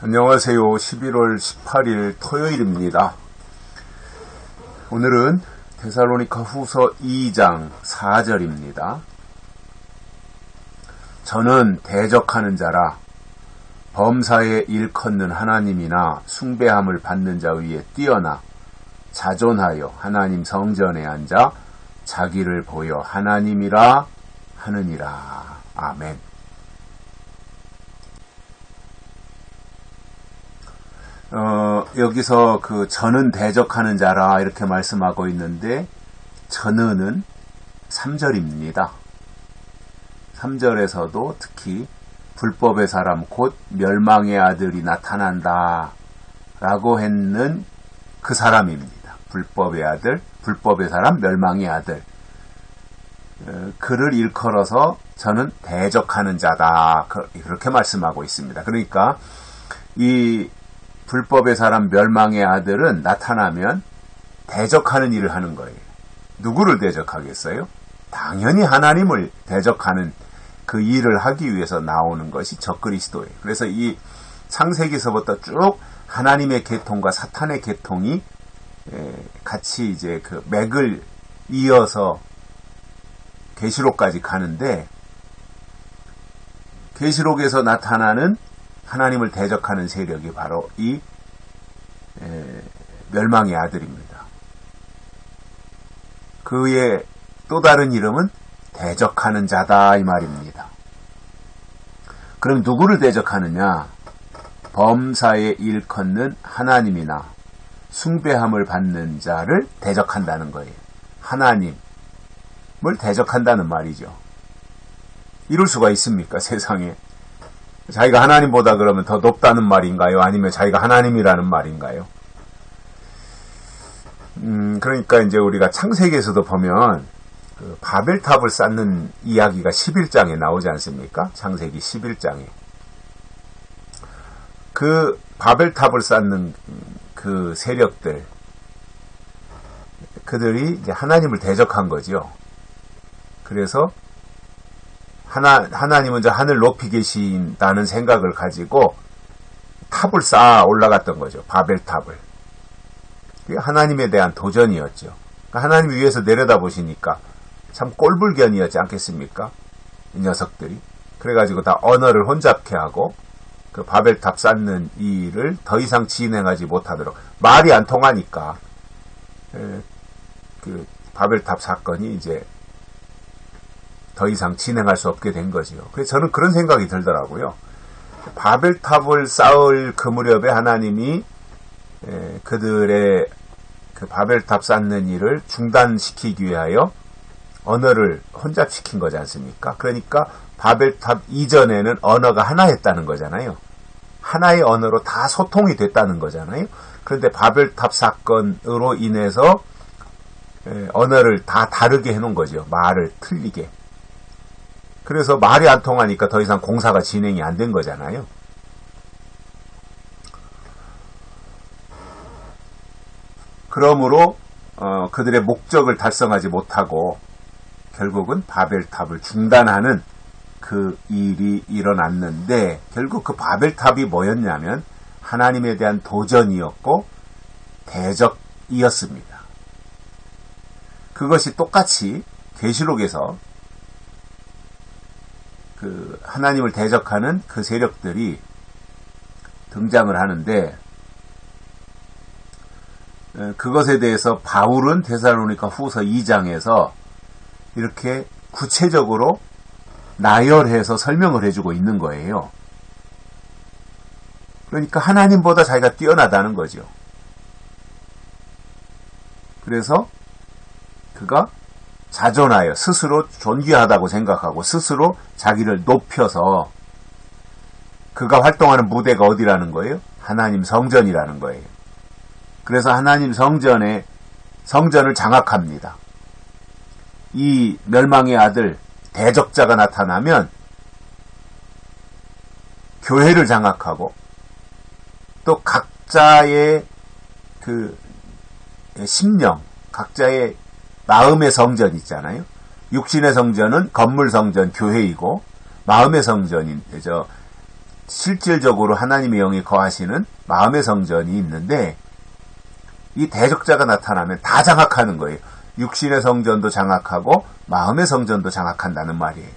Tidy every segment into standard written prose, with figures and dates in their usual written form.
안녕하세요. 11월 18일 토요일입니다. 오늘은 데살로니가 후서 2장 4절입니다. 저는 대적하는 자라 범사에 일컫는 하나님이나 숭배함을 받는 자 위에 뛰어나 자존하여 하나님 성전에 앉아 자기를 보여 하나님이라 하느니라. 아멘. 여기서 저는 대적하는 자라 이렇게 말씀하고 있는데 저는은 3절입니다. 3절에서도 특히 불법의 사람 곧 멸망의 아들이 나타난다 라고 했는 그 사람입니다. 불법의 아들, 불법의 사람, 멸망의 아들. 그를 일컬어서 저는 대적하는 자다 그렇게 말씀하고 있습니다. 그러니까 이 불법의 사람 멸망의 아들은 나타나면 대적하는 일을 하는 거예요. 누구를 대적하겠어요? 당연히 하나님을 대적하는 그 일을 하기 위해서 나오는 것이 적그리스도예요. 그래서 이 창세기서부터 쭉 하나님의 계통과 사탄의 계통이 같이 이제 그 맥을 이어서 계시록까지 가는데 계시록에서 나타나는 하나님을 대적하는 세력이 바로 이 멸망의 아들입니다. 그의 또 다른 이름은 대적하는 자다 이 말입니다. 그럼 누구를 대적하느냐? 범사에 일컫는 하나님이나 숭배함을 받는 자를 대적한다는 거예요. 하나님을 대적한다는 말이죠. 이럴 수가 있습니까? 세상에. 자기가 하나님보다 그러면 더 높다는 말인가요? 아니면 자기가 하나님이라는 말인가요? 그러니까 이제 우리가 창세기에서도 보면 그 바벨탑을 쌓는 이야기가 11장에 나오지 않습니까? 창세기 11장에. 그 바벨탑을 쌓는 그 세력들, 그들이 이제 하나님을 대적한 거죠. 그래서 하나님은 저 하늘 높이 계신다는 생각을 가지고 탑을 쌓아 올라갔던 거죠. 바벨탑을. 그게 하나님에 대한 도전이었죠. 그러니까 하나님 위에서 내려다보시니까 참 꼴불견이었지 않겠습니까? 이 녀석들이. 그래가지고 다 언어를 혼잡케 하고 그 바벨탑 쌓는 일을 더 이상 진행하지 못하도록 말이 안 통하니까 그 바벨탑 사건이 이제 더 이상 진행할 수 없게 된 거죠. 그래서 저는 그런 생각이 들더라고요. 바벨탑을 쌓을 그 무렵에 하나님이 그들의 그 바벨탑 쌓는 일을 중단시키기 위하여 언어를 혼잡시킨 거지 않습니까? 그러니까 바벨탑 이전에는 언어가 하나였다는 거잖아요. 하나의 언어로 다 소통이 됐다는 거잖아요. 그런데 바벨탑 사건으로 인해서 언어를 다 다르게 해놓은 거죠. 말을 틀리게. 그래서 말이 안 통하니까 더 이상 공사가 진행이 안 된 거잖아요. 그러므로 그들의 목적을 달성하지 못하고 결국은 바벨탑을 중단하는 그 일이 일어났는데 결국 그 바벨탑이 뭐였냐면 하나님에 대한 도전이었고 대적이었습니다. 그것이 똑같이 계시록에서 그 하나님을 대적하는 그 세력들이 등장을 하는데 그것에 대해서 바울은 데살로니가 후서 2장에서 이렇게 구체적으로 나열해서 설명을 해주고 있는 거예요. 그러니까 하나님보다 자기가 뛰어나다는 거죠. 그래서 그가 자존하여 스스로 존귀하다고 생각하고 스스로 자기를 높여서 그가 활동하는 무대가 어디라는 거예요? 하나님 성전이라는 거예요. 그래서 하나님 성전을 장악합니다. 이 멸망의 아들 대적자가 나타나면 교회를 장악하고 또 각자의 그 심령, 각자의 마음의 성전 있잖아요. 육신의 성전은 건물 성전, 교회이고 마음의 성전인 실질적으로 하나님의 영이 거하시는 마음의 성전이 있는데 이 대적자가 나타나면 다 장악하는 거예요. 육신의 성전도 장악하고 마음의 성전도 장악한다는 말이에요.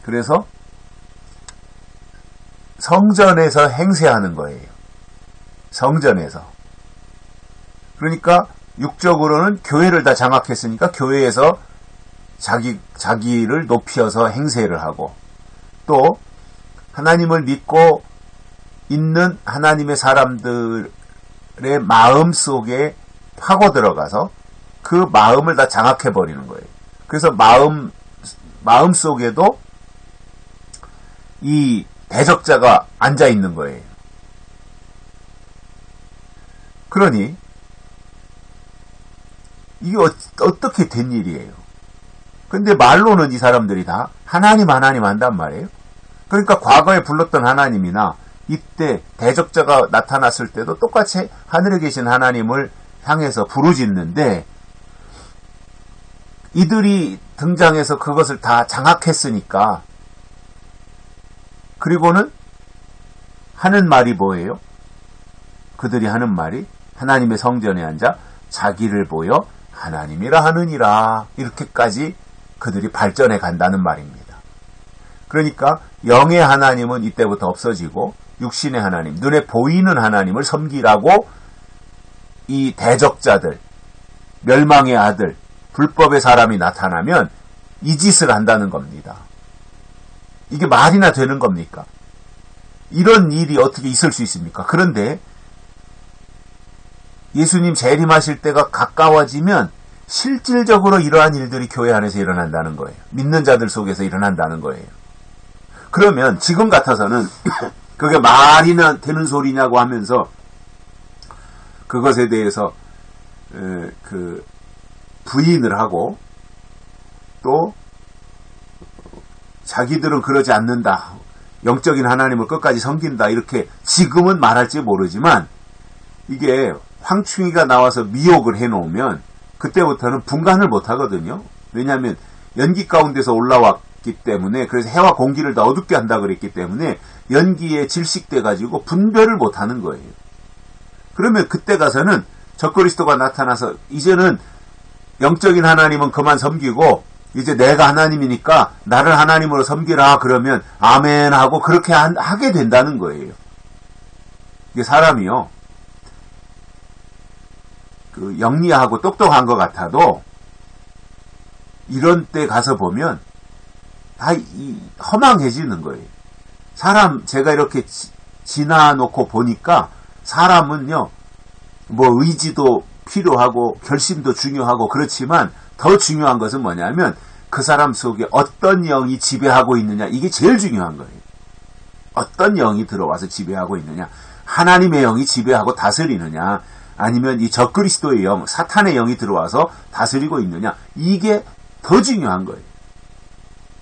그래서 성전에서 행세하는 거예요. 성전에서. 그러니까 육적으로는 교회를 다 장악했으니까 교회에서 자기를 높여서 행세를 하고 또 하나님을 믿고 있는 하나님의 사람들의 마음 속에 파고 들어가서 그 마음을 다 장악해버리는 거예요. 그래서 마음 속에도 이 대적자가 앉아 있는 거예요. 그러니 이게 어떻게 된 일이에요. 근데 말로는 이 사람들이 다 하나님 한단 말이에요. 그러니까 과거에 불렀던 하나님이나 이때 대적자가 나타났을 때도 똑같이 하늘에 계신 하나님을 향해서 부르짖는데 이들이 등장해서 그것을 다 장악했으니까 그리고는 하는 말이 뭐예요? 그들이 하는 말이 하나님의 성전에 앉아 자기를 보여 하나님이라 하느니라 이렇게까지 그들이 발전해 간다는 말입니다. 그러니까 영의 하나님은 이때부터 없어지고 육신의 하나님, 눈에 보이는 하나님을 섬기라고 이 대적자들, 멸망의 아들, 불법의 사람이 나타나면 이 짓을 한다는 겁니다. 이게 말이나 되는 겁니까? 이런 일이 어떻게 있을 수 있습니까? 그런데 예수님 재림하실 때가 가까워지면 실질적으로 이러한 일들이 교회 안에서 일어난다는 거예요. 믿는 자들 속에서 일어난다는 거예요. 그러면 지금 같아서는 그게 말이나 되는 소리냐고 하면서 그것에 대해서 부인을 하고 또 자기들은 그러지 않는다. 영적인 하나님을 끝까지 섬긴다. 이렇게 지금은 말할지 모르지만 이게 황충이가 나와서 미혹을 해놓으면 그때부터는 분간을 못하거든요. 왜냐하면 연기 가운데서 올라왔기 때문에 그래서 해와 공기를 다 어둡게 한다 그랬기 때문에 연기에 질식돼가지고 분별을 못하는 거예요. 그러면 그때 가서는 적그리스도가 나타나서 이제는 영적인 하나님은 그만 섬기고 이제 내가 하나님이니까 나를 하나님으로 섬기라 그러면 아멘 하고 그렇게 하게 된다는 거예요. 이게 사람이요. 영리하고 똑똑한 것 같아도 이런 때 가서 보면 다 허망해지는 거예요. 사람 제가 이렇게 지나놓고 보니까 사람은요 뭐 의지도 필요하고 결심도 중요하고 그렇지만 더 중요한 것은 뭐냐면 그 사람 속에 어떤 영이 지배하고 있느냐 이게 제일 중요한 거예요. 어떤 영이 들어와서 지배하고 있느냐 하나님의 영이 지배하고 다스리느냐 아니면 이 적그리스도의 영, 사탄의 영이 들어와서 다스리고 있느냐 이게 더 중요한 거예요.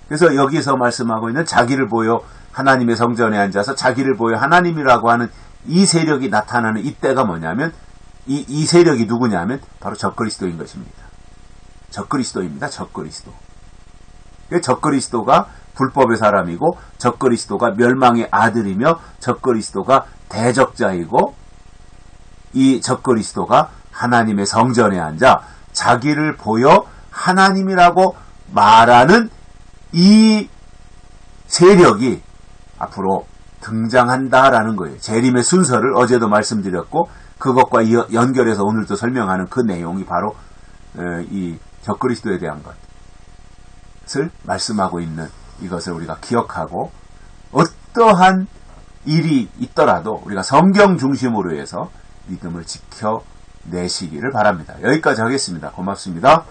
그래서 여기서 말씀하고 있는 자기를 보여 하나님의 성전에 앉아서 자기를 보여 하나님이라고 하는 이 세력이 나타나는 이때가 뭐냐면 이 세력이 누구냐면 바로 적그리스도인 것입니다. 적그리스도입니다. 적그리스도. 적그리스도가 불법의 사람이고 적그리스도가 멸망의 아들이며 적그리스도가 대적자이고 이 적그리스도가 하나님의 성전에 앉아 자기를 보여 하나님이라고 말하는 이 세력이 앞으로 등장한다라는 거예요. 재림의 순서를 어제도 말씀드렸고 그것과 연결해서 오늘도 설명하는 그 내용이 바로 이 적그리스도에 대한 것을 말씀하고 있는 이것을 우리가 기억하고 어떠한 일이 있더라도 우리가 성경 중심으로 해서 믿음을 지켜내시기를 바랍니다. 여기까지 하겠습니다. 고맙습니다.